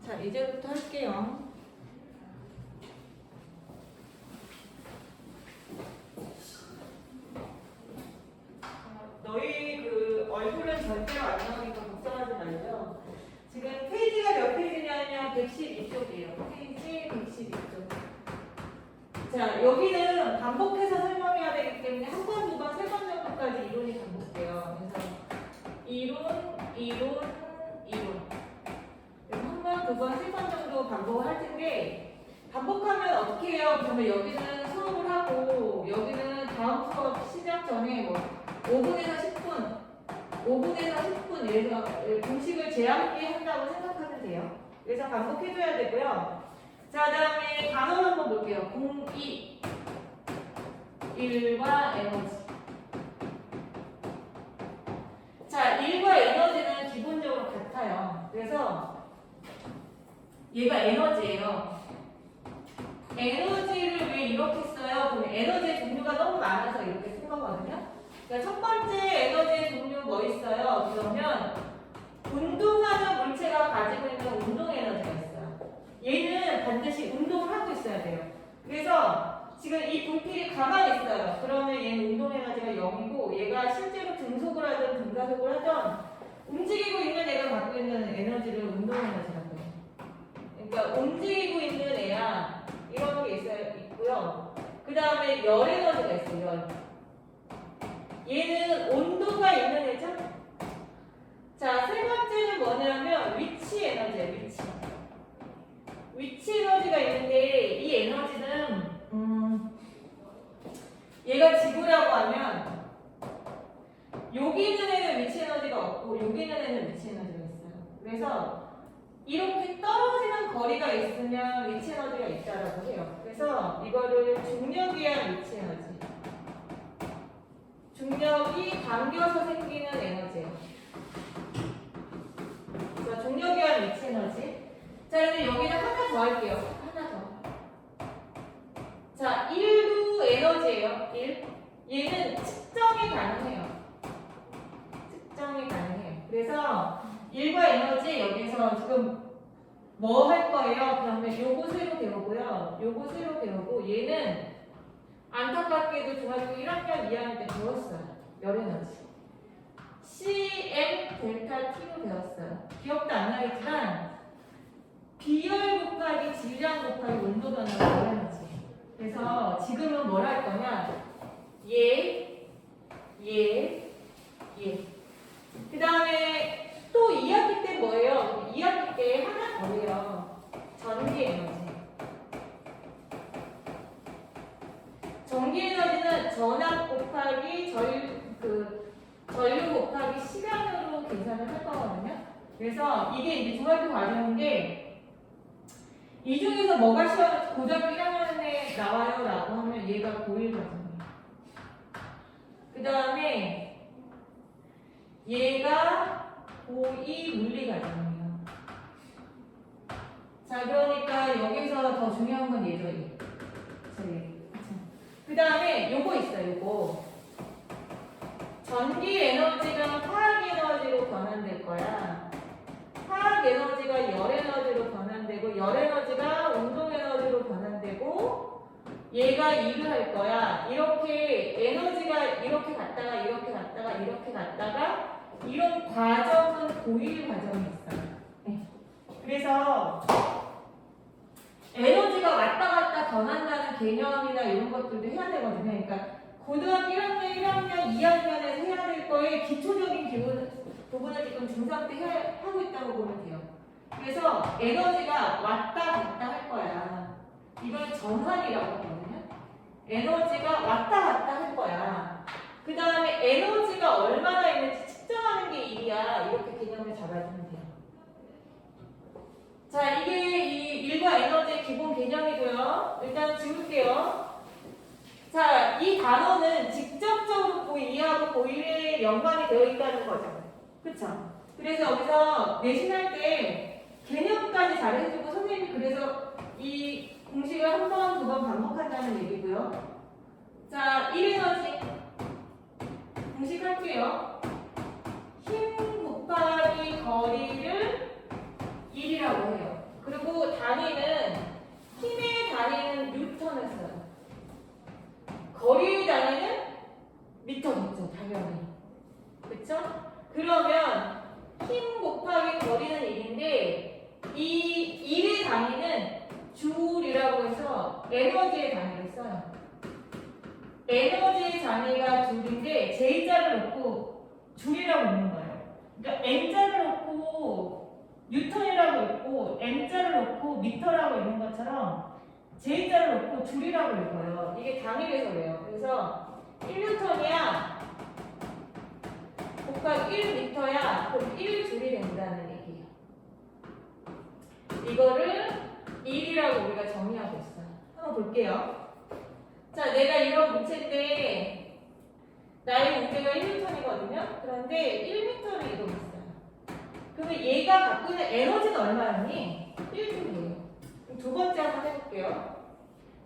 자, 이제부터 할게요. 너희 그 얼굴은 절대로 안 나오니까 걱정하지 말죠. 지금 페이지가 몇 페이지냐면 112쪽이에요. 페이지 112쪽. 자, 여기는 반복해서 설명해야 되기 때문에 한 번, 두 번, 세 번 정도까지 이론이 반복돼요. 그래서 이론. 그래서 한 번, 두 번, 세 번 정도 반복을 할 텐데 반복하면 어떻게 해요? 그러면 여기는 수업을 하고 여기는 다음 수업 시작 전에 뭐 5분에서 10분 이래서 공식을 제한기 한다고 생각하면 돼요. 그래서 반복해줘야 되고요. 자, 다음에 단어 한번 볼게요. 공이, 일과 에너지. 자, 일과 에너지는 기본적으로 같아요. 그래서 얘가 에너지예요. 에너지를 왜 이렇게 써요? 그럼 에너지의 종류가 너무 많아서 이렇게 쓴 거거든요. 그러니까 첫 번째 에너지의 종류 뭐 있어요? 그러면 운동하는 물체가 가지고 있는 운동 에너지가 있어요. 얘는 반드시 운동을 하고 있어야 돼요. 그래서 지금 이 불필이 가만히 있어요. 그러면 얘는 운동 에너지가 0이고 얘가 실제로 등속을 하든 등가속을 하든 움직이고 있는 애가 갖고 있는 에너지를 운동 에너지라고 해요. 그러니까 움직이고 있는 애야 이런 게 있고요. 그 다음에 열 에너지가 있어요. 열. 얘는 온도가 있는 애죠. 자, 세 번째는 뭐냐면 위치 에너지예요. 위치 에너지가 있는데 이 에너지는 얘가 지구라고 하면 여기 있는 애는 위치 에너지가 없고 여기 있는 애는 위치 에너지가 있어요. 그래서 이렇게 떨어지는 거리가 있으면 위치 에너지가 있다라고 해요. 그래서 이거를 중력에 의한 위치 에너지. 중력이 당겨서 생기는 에너지예요. 그래서 중력에 의한 위치 에너지. 자, 이제 여기는 하나 더 할게요. 하나 더. 자, 1도 에너지예요. 1. 얘는 측정이 가능해요. 그래서 1과 에너지 여기서 지금 뭐 할 거예요? 그러면 요거 새로 배우고요. 요거 새로 배우고 얘는 안타깝게도 중학교 1학년 2학년 때 배웠어요. 열 에너지. CM 델타 T로 배웠어요. 기억도 안 나겠지만 비열 곱하기 질량 곱하기 온도 변화가 열 에너지. 그래서 지금은 뭘 할 거냐? 그 다음에 또 2학기 때 뭐예요? 2학기 때 하나 더 해요. 전기 에너지. 전기 에너지는 전압 곱하기 전류 곱하기 시간으로 계산을 할 거거든요. 그래서 이게 이제 중학교 과정인데 이 중에서 뭐가 시험 고등학교 1학년에 나와요? 라고 하면 얘가 고1 과정이에요. 그 다음에 얘가 고2 물리 과정이에요. 자, 그러니까 여기서 더 중요한 건 얘죠. 그 다음에 요거 있어요. 요거 전기 에너지가 화학 에너지로 변환될 거야. 화학 에너지가 열 에너지로 변환되고 열 에너지가 운동 에너지로 변환되고 얘가 일을 할 거야. 이렇게 에너지가 이렇게 갔다가 이런 과정은 고1 과정이 있어요. 네. 그래서 에너지가 왔다 갔다 변한다는 개념이나 이런 것들도 해야 되거든요. 그러니까 고등학교 1학년, 1학년, 2학년에서 해야 될 거에 기초적인 부분을 지금 중3 때 하고 있다고 보면 돼요. 그래서 에너지가 왔다 갔다 할 거야. 이걸 전환이라고 하거든요. 에너지가 왔다 갔다 할 거야. 그 다음에 에너지가 얼마나 있는지 측정하는 게 일이야. 이렇게 개념을 잡아주면 돼요. 자, 이게 이 일과 에너지의 기본 개념이고요. 일단 지울게요. 자, 이 단어는 직접적으로 고2하고 고1에 연관이 되어 있다는 거죠. 그쵸? 그래서 여기서 내신할 때 개념까지 잘 해주고 선생님이 그래서 이 공식을 한 번, 두 번 반복한다는 얘기고요. 자, 1에너지 공식 할게요. 힘 곱하기 거리를 1이라고 해요. 에너지 단위가 둘인데 J자를 놓고 줄이라고 있는 거예요. 그러니까 N자를 놓고 뉴턴이라고 있고 M자를 놓고 미터라고 있는 것처럼 J자를 놓고 줄이라고 읽어요. 이게 단위에서 그래요. 그래서 1뉴턴이야 곱하기 1미터야 그럼 1줄이 된다는 얘기예요. 이거를 1이라고 우리가 정의하고 있어요. 한번 볼게요. 자, 내가 이런 물체인데 나의 무게가 1뉴턴이거든요. 그런데 1미터를 이동했어요. 그러면 얘가 갖고 있는 에너지는 얼마였니? 1줄이에요. 두 번째 한번 해볼게요.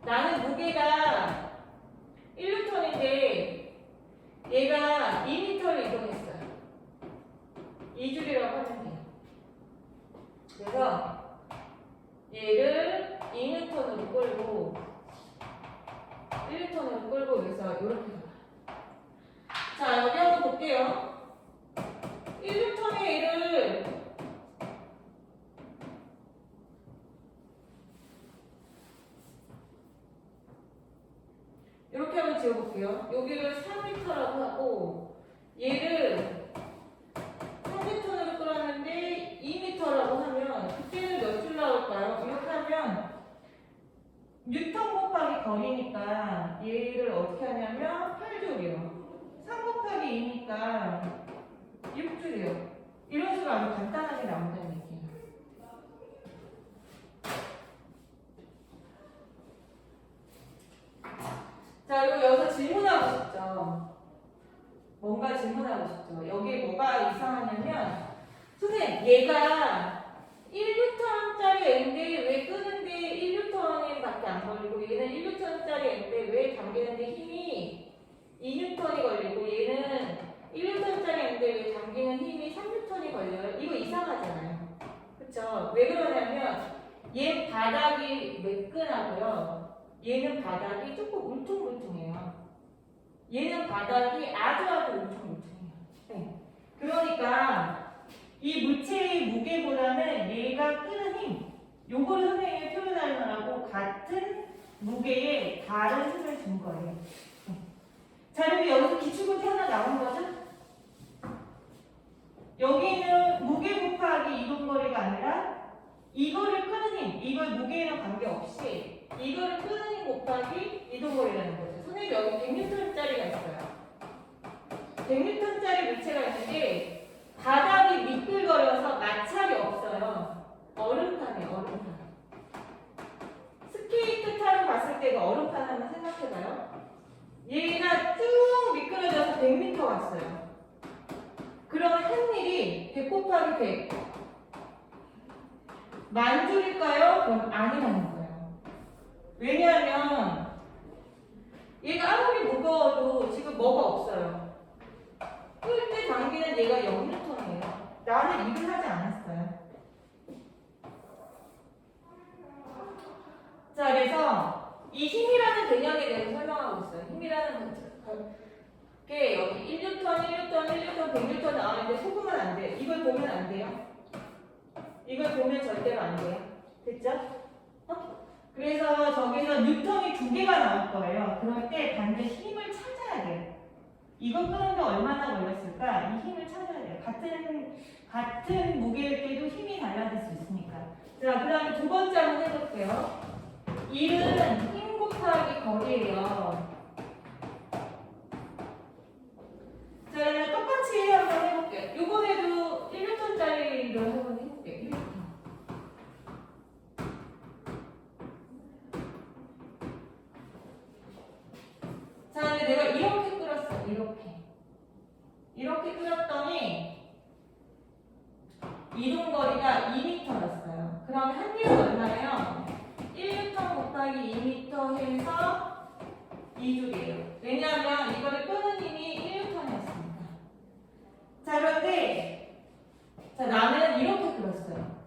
나는 무게가 1뉴턴인데 얘가 2미터를 이동했어요. 2줄이라고 하면 돼요. 그래서 얘를 2뉴턴으로 끌고 1뉴턴으로 끌고 여기서 이렇게 가요. 자, 여기 한번 볼게요. 1뉴턴의 얘를 이렇게 한번 지워볼게요. 여기를 3m라고 하고 얘를 3m로 끌었는데 2m라고 하면 그때는 몇 줄 나올까요? 이렇게 하면 뉴턴 곱하기 거리니까 얘를 어떻게 하냐면 8줄이요. 3 곱하기 2니까 6줄이요. 이런 식으로 아주 간단하게 나온다는 얘기예요. 자, 그리고 여기서 질문하고 싶죠. 뭔가 질문하고 싶죠. 여기 뭐가 이상하냐면 선생님 얘가 1뉴턴짜리 N인데 왜 끄는데 1뉴턴이 밖에 안 걸리고 얘는 1뉴턴짜리 N인데 왜 당기는데 힘이 2뉴턴이 걸리고 얘는 1뉴턴짜리 N인데 왜 당기는 힘이 3뉴턴이 걸려요? 이거 이상하잖아요. 그쵸? 왜 그러냐면 얘 바닥이 매끈하고요. 얘는 바닥이 조금 울퉁불퉁해요. 얘는 바닥이 아주 울퉁불퉁해요. 네. 그러니까 이 물체의 무게보다는 얘가 끄는 힘, 요거를 선생님이 표현하려고 같은 무게에 다른 힘을 준 거예요. 네. 자, 그럼 여기서 기출문제 하나 나온 거죠? 여기는 무게 곱하기 이동거리가 아니라 이거를 끄는 힘, 이걸 무게에는 관계없이 이거를 끄는 힘 곱하기 이동거리라는 거죠. 선생님 여기 100N짜리가 있어요. 100N짜리 물체가 있는데 바닥이 미끌거려서 마찰이 없어요. 얼음판이에요, 얼음판. 스케이트 타러 갔을 때 그 얼음판 한번 생각해봐요. 얘가 쭉 미끄러져서 100m 갔어요. 그럼 한 일이 100 곱하기 100 만줄일까요? 그럼 아니라는 거예요. 왜냐하면 얘가 아무리 무거워도 지금 뭐가 없어요. 끌 때 당기는 얘가 0N이에요. 나는 일을 하지 않았어요. 자, 그래서 이 힘이라는 개념에 대해서 설명하고 있어요. 힘이라는 게 여기 1N, 1N, 1N, 100N 나오는데 속으면 안 돼요. 이걸 보면 안 돼요. 이걸 보면 절대로 안 돼요. 됐죠? 그래서 저기서 뉴턴이 2개가 나올 거예요. 그럴 때 반드시 힘을 찾아야 돼요. 이거 끄는데 얼마나 걸렸을까? 이 힘을 찾아야 돼요. 같은 무게일 때도 힘이 달라질 수 있으니까. 자, 그 다음에 두 번째 한번 해볼게요. 1은 힘 곱하기 거리예요. 자, 그러면 똑같이 한번 해볼게요. 이번에도 1N짜리로 한번 해볼게요. 1N. 자, 근데 내가 이렇게 끌었어. 이렇게 끌었더니 이동거리가 2m였어요. 그럼 한 일은 얼마예요? 1m 곱하기 2m 해서 2줄이에요. 왜냐하면 이거를 끄는 힘이 1N이었습니다. 자, 그런데 자, 나는 이렇게 끌었어요.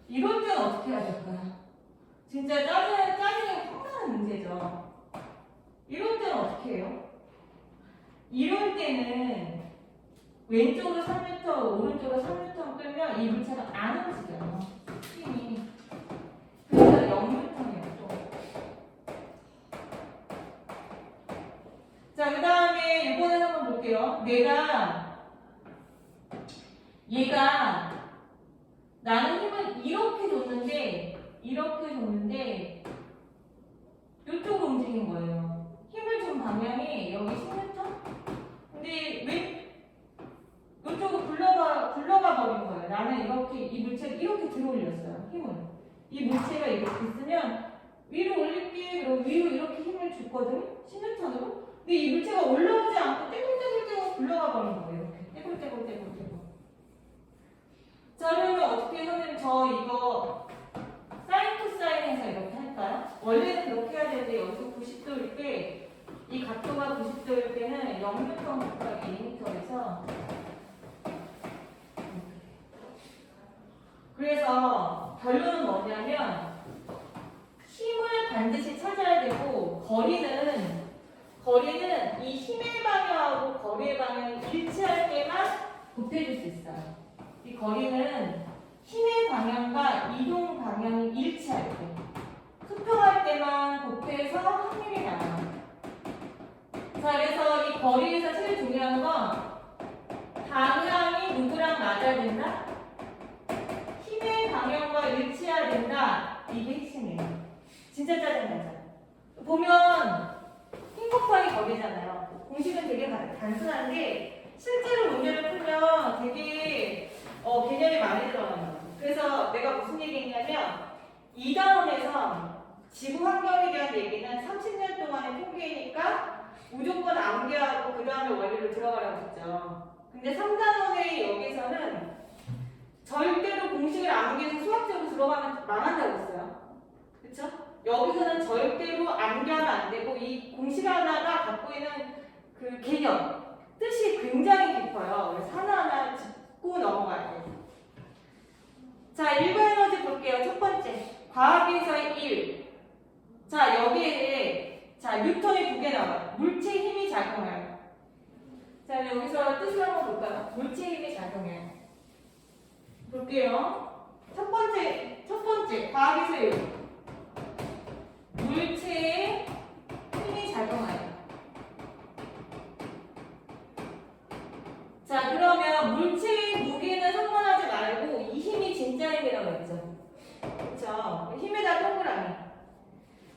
이럴 때는 어떻게 해야 될까요? 진짜 짜증이 확 나는 문제죠. 이럴 때는 어떻게 해요? 이럴 때는 왼쪽으로 3m, 오른쪽으로 3m 끌면 이 물체가 안 움직여요. 힘이. 볼게요. 얘가 나는 힘을 이렇게 줬는데 이쪽으로 움직인 거예요. 힘을 준 방향이 여기 10m? 근데 왜 이쪽으로 굴러가 버린 거예요. 나는 이렇게 이 물체를 이렇게 들어 올렸어요. 힘을. 이 물체가 이렇게 있으면 위로 올릴게. 그리고 위로 이렇게 힘을 줬거든요. 10m로. 근데 이 물체가 올라오지 않고 떼굴떼굴 굴러가 버린 거예요. 이렇게 떼굴떼굴. 자, 그러면 어떻게 선생님 저 이거 사인 코사인해서 이렇게 할까요? 원래는 이렇게 해야 되는데 여기서 90도일 때 이 각도가 90도일 때는 0m 곱하기 2m에서 그래서 결론은 뭐냐면 힘을 반드시 찾아야 되고 거리는 이 힘의 방향하고 거리의 방향이 일치할 때만 곱해줄 수 있어요. 이 거리는 힘의 방향과 이동 방향이 일치할 때 수평할 때만 곱해서 확률이 나와요. 자, 그래서 이 거리에서 제일 중요한 건 방향이 누구랑 맞아야 된다? 힘의 방향과 일치해야 된다. 이게 핵심이에요. 진짜 짜증나죠? 보면 힘 곱하기 거리잖아요. 공식은 되게 단순한데 실제로 문제를 풀면 되게 개념이 많이 들어가요. 그래서 내가 무슨 얘기했냐면 이다운에서 지구 환경에 대한 얘기는 30년 동안의 통계니까 무조건 암기하고 그 다음에 원리로 들어가라고 했죠. 근데 3단원의 여기서는 절대로 공식을 암기해서 수학적으로 들어가면 망한다고 했어요. 그쵸? 여기서는 절대로 암기하면 안 되고 이 공식 하나가 갖고 있는 그 개념, 뜻이 굉장히 깊어요. 그래서 하나하나 짚고 넘어가야 돼요. 자, 일반 에너지 볼게요. 첫 번째. 과학에서의 1. 자, 여기에 뉴턴이 2개 나와요. 물체 힘이 작용해요. 자, 여기서 뜻을 한번 볼까요? 물체 힘이 작용해요. 볼게요. 첫 번째. 과학에서의 1. 물체에 힘이 작용해요. 자, 그러면 물체의 무게는 상관하지 말고 이 힘이 진짜 힘이라고 했죠. 그쵸? 힘에다 동그라미.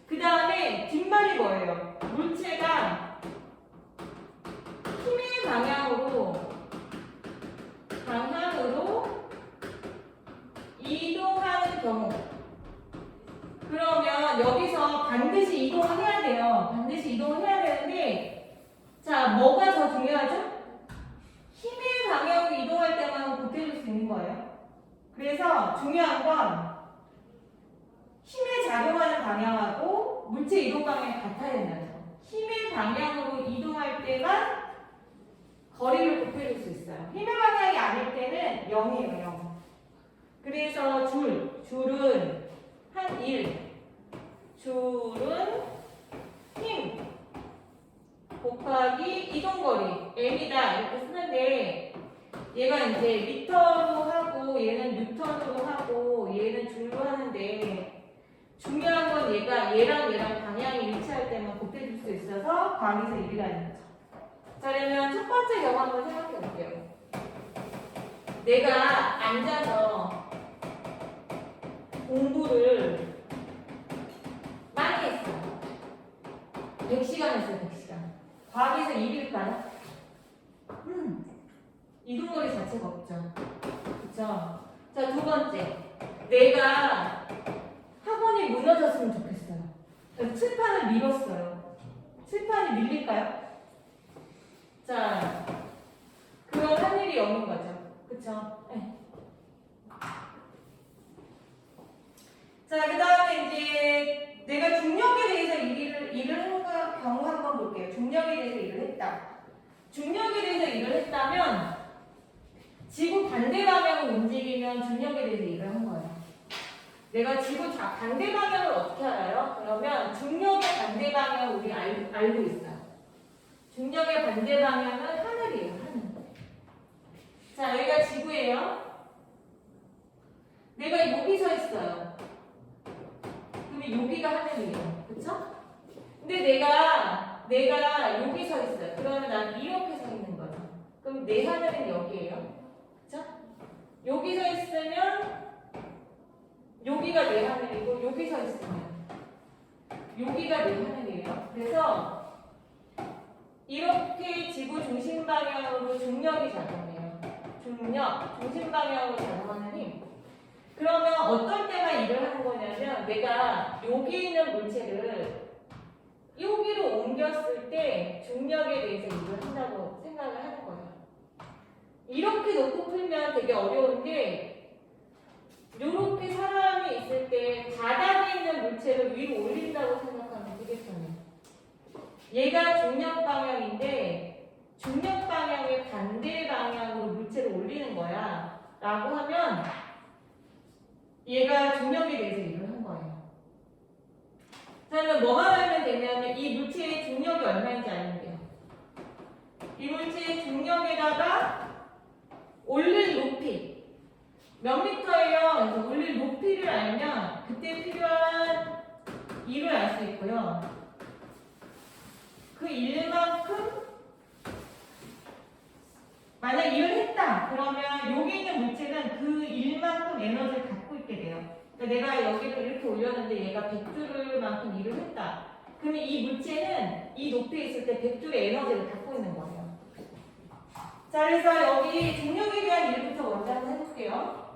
그 다음에 뒷말이 뭐예요? 물체가 힘의 방향으로 이동하는 경우. 그러면 여기서 반드시 이동을 해야 돼요. 반드시 이동을 해야 되는데, 자, 뭐가 더 중요하죠? 힘의 방향으로 이동할 때만 곱해줄 수 있는 거예요. 그래서 중요한 건 힘에 작용하는 방향하고 물체 이동 방향이 같아야 된다는 거. 힘의 방향으로 이동할 때만 거리를 곱해줄 수 있어요. 힘의 방향이 아닐 때는 0이에요, 0. 그래서 줄은 한 1. 줄은 힘 곱하기 이동거리 m이다 이렇게 쓰는데 얘가 이제 미터로 하고 얘는 뉴턴으로 하고 얘는 줄로 하는데 중요한 건 얘랑 방향이 일치할 때만 곱해줄 수 있어서 과학에서 1이라는 거죠. 자, 그러면 첫 번째 경우 한번 생각해 볼게요. 내가 앉아서 공부를 많이 했어요. 100시간 했어요, 100시간. 과학에서 1일까요? 이동거리 자체가 없죠. 그쵸? 자, 두 번째. 내가 학원이 무너졌으면 좋겠어요. 그래서 칠판을 밀었어요. 칠판이 밀릴까요? 자, 그건 확률이 0인 거죠. 그쵸? 네. 자, 그 다음에 이제 내가 중력에 대해서 일을 한 경우 한번 볼게요. 중력에 대해서 일을 했다. 중력에 대해서 일을 했다면 지구 반대 방향으로 움직이면 중력에 대해서 일을 한 거예요. 내가 지구 반대 방향을 어떻게 알아요? 그러면 중력의 반대 방향을 우리 알고 있어요. 중력의 반대 방향은 하늘이에요, 하늘. 자, 여기가 지구예요. 내가 여기 서 있어요. 그러면 여기가 하늘이에요. 그쵸? 근데 내가 여기 서 있어요. 그러면 난 이렇게 서 있는 거예요. 그럼 내 하늘은 여기예요. 그쵸? 여기 서 있으면 여기가 내 하늘이고 여기 서 있으면 여기가 내 하늘이에요. 그래서 이렇게 지구 중심 방향으로 중력이 작용해요. 중력, 중심 방향으로 작용하는 힘. 그러면 어떨 때만 일을 하는 거냐면 내가 여기 있는 물체를 여기로 옮겼을 때 중력에 대해서 일을 한다고 생각을 하는 거예요. 이렇게 놓고 풀면 되게 어려운데 이렇게 사람이 있을 때 바닥에 있는 물체를 위로 올린다고 생각하면 되게 편해요. 얘가 중력 방향인데 중력 방향의 반대 방향으로 물체를 올리는 거야 라고 하면 얘가 중력에 대해서 일을 한 거예요. 자, 그러면 뭐만 알면 되냐면 이 물체의 중력이 얼마인지 알면 돼요. 이 물체의 중력에다가 올릴 높이 몇 미터예요? 그래서 올릴 높이를 알면 그때 필요한 일을 알 수 있고요. 그 일만큼 만약 일을 했다 그러면 여기 있는 물체는 그 일만큼 에너지를 갖고 있게 돼요. 그러니까 내가 여기를 이렇게 올렸는데 얘가 100줄만큼 일을 했다. 그러면 이 물체는 이 높이에 있을 때 100줄의 에너지를 갖고 있는 거예요. 자, 그래서 여기 중력에 대한 일부터 먼저 한번 해볼게요.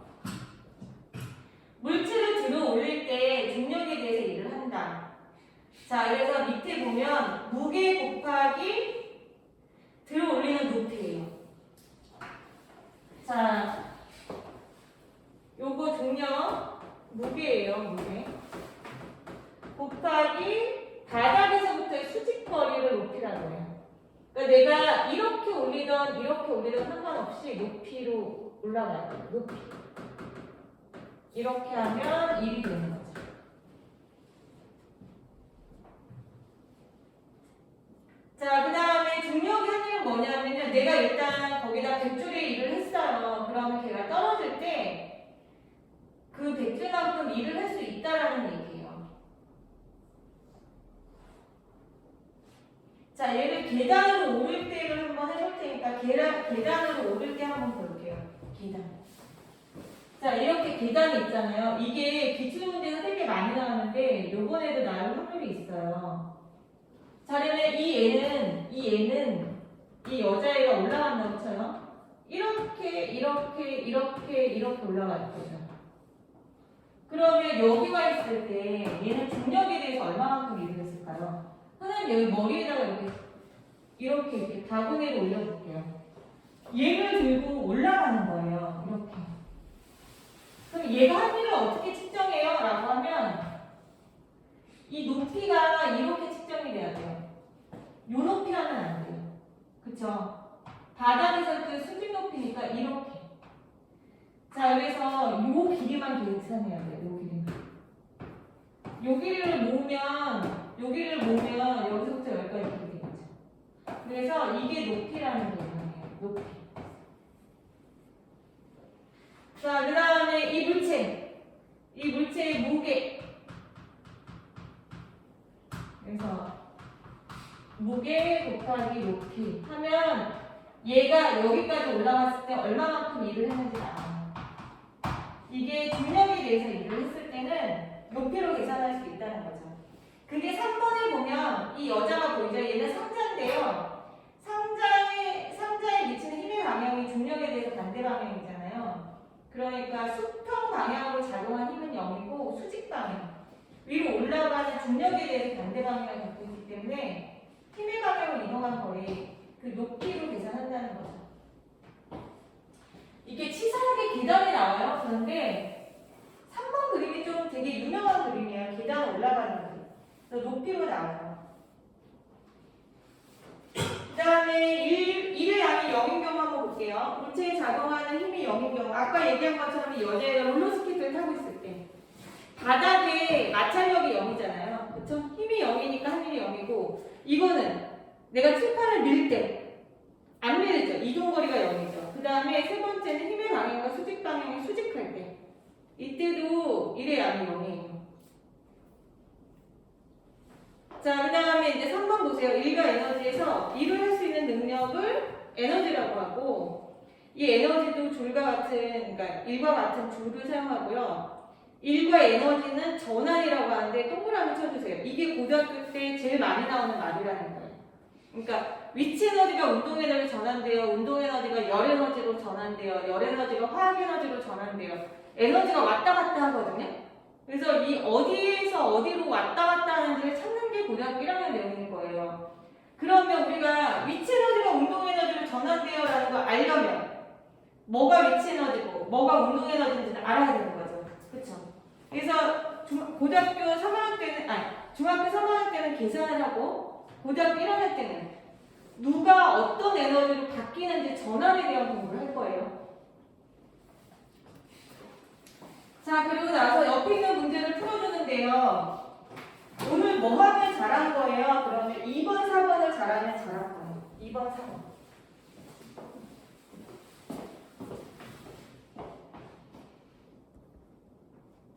물체를 들어 올릴 때 중력에 대해서 일을 한다. 자, 그래서 밑에 보면 무게 곱하기 들어 올리는 높이예요. 자, 요거 중력 무게예요, 무게. 곱하기 바닥에서부터의 수직거리를 높이라고 해요. 그러니까 내가 이렇게 올리던 상관없이 높이로 올라가야 돼요. 높이. 이렇게 하면 1이 되는 거죠. 자, 그 다음에 중력이 하는 건 뭐냐면요. 내가 일단 거기다 100줄의 일을 했어요. 그러면 걔가 떨어질 때 그 100줄만큼 일을 할 수 있다라는 얘기예요. 자, 얘를 계단으로 오를 때를 한번 해볼 테니까 계단으로 오를 때 한번 볼게요. 계단. 자, 이렇게 계단이 있잖아요. 이게 기출문제에서 되게 많이 나왔는데 요번에도 나올 확률이 있어요. 자, 그러면 이 애는 이 여자애가 올라간다고 쳐요. 이렇게 올라갈 거죠. 그러면 여기 와 있을 때 얘는 중력에 대해서 얼마만큼 일을 했을까요? 선생님 여기 머리에다가 이렇게 바구니를 올려볼게요. 얘를 들고 올라가는 거예요. 이렇게. 그럼 얘가 한 일을 어떻게 측정해요? 라고 하면 이 높이가 이렇게 측정이 돼야 돼요. 요 높이 하면 안 돼요. 그쵸? 바닥에서 그 수직 높이니까 이렇게. 자, 그래서 요 길이만 계산해야 돼요. 요 길이만. 요 길이를 모으면 여기서부터 여기까지 이렇게 되겠죠. 그래서 이게 높이라는 개념이에요. 높이. 자, 그 다음에 이 물체의 무게. 그래서 무게 곱하기 높이 하면 얘가 여기까지 올라갔을 때 얼마만큼 일을 했는지 알아요. 이게 중력에 대해서 일을 했을 때는 높이로 계산할 수 있다는 거죠. 그게 3번에 보면 이 여자가 보이죠? 얘는 상자인데요. 상자에 미치는 힘의 방향이 중력에 대해서 반대 방향이잖아요. 그러니까 수평 방향으로 작용한 힘은 0이고 수직 방향. 위로 올라가는 중력에 대해서 반대 방향을 갖고 있기 때문에 힘의 방향으로 이동한 거리 그 높이로 계산한다는 거죠. 이게 치사하게 계단이 나와요. 그런데 3번 그림이 좀 되게 유명한 그림이에요. 계단 올라가는 그림. 그래서 높이로 나와요. 그 다음에 1의 양이 0인 경우 한번 볼게요. 물체에 작용하는 힘이 0인 경우 아까 얘기한 것처럼 이 여자애가 롤러스케이트를 타고 있을 때 바닥에 마찰력이 0이잖아요. 그쵸? 힘이 0이니까 하늘이 0이고 이거는 내가 칠판을 밀 때 안 밀죠. 이동거리가 0이죠. 그 다음에 세 번째는 힘의 방향과 수직 방향이 수직할 때 이때도 1의 양이 0이에요. 자, 그 다음에 이제 3번 보세요. 일과 에너지에서 일을 할 수 있는 능력을 에너지라고 사용하고 이 에너지도 줄과 같은 그러니까 일과 같은 줄을 사용하고요. 일과 에너지는 전환이라고 하는데 동그라미 쳐주세요. 이게 고등학교 때 제일 많이 나오는 말이라는 거예요. 그러니까 위치 에너지가 운동 에너지로 전환돼요. 운동 에너지가 열 에너지로 전환돼요. 열 에너지가 화학 에너지로 전환돼요. 에너지가 왔다 갔다 하거든요. 그래서 이 어디에서 어디로 왔다 갔다 하는지를 찾는 게 고등학교 1학년 내용인 거예요. 그러면 우리가 위치 에너지가 운동 에너지로 전환돼요라는 걸 알려면 뭐가 위치 에너지고 뭐가 운동 에너지인지는 알아야 되는 거죠. 그렇죠? 그래서 고등학교 3학년 때는 중학교 3학년 때는 계산을 하고 고등학교 1학년 때는 누가 어떤 에너지로 바뀌는지 전환에 대한 공부를 할 거예요. 자, 그리고 나서 옆에 있는 문제를 풀어주는데요. 오늘 뭐 하면 잘한 거예요? 그러면 2번, 4번을 잘하면 잘한 거예요. 2번, 4번.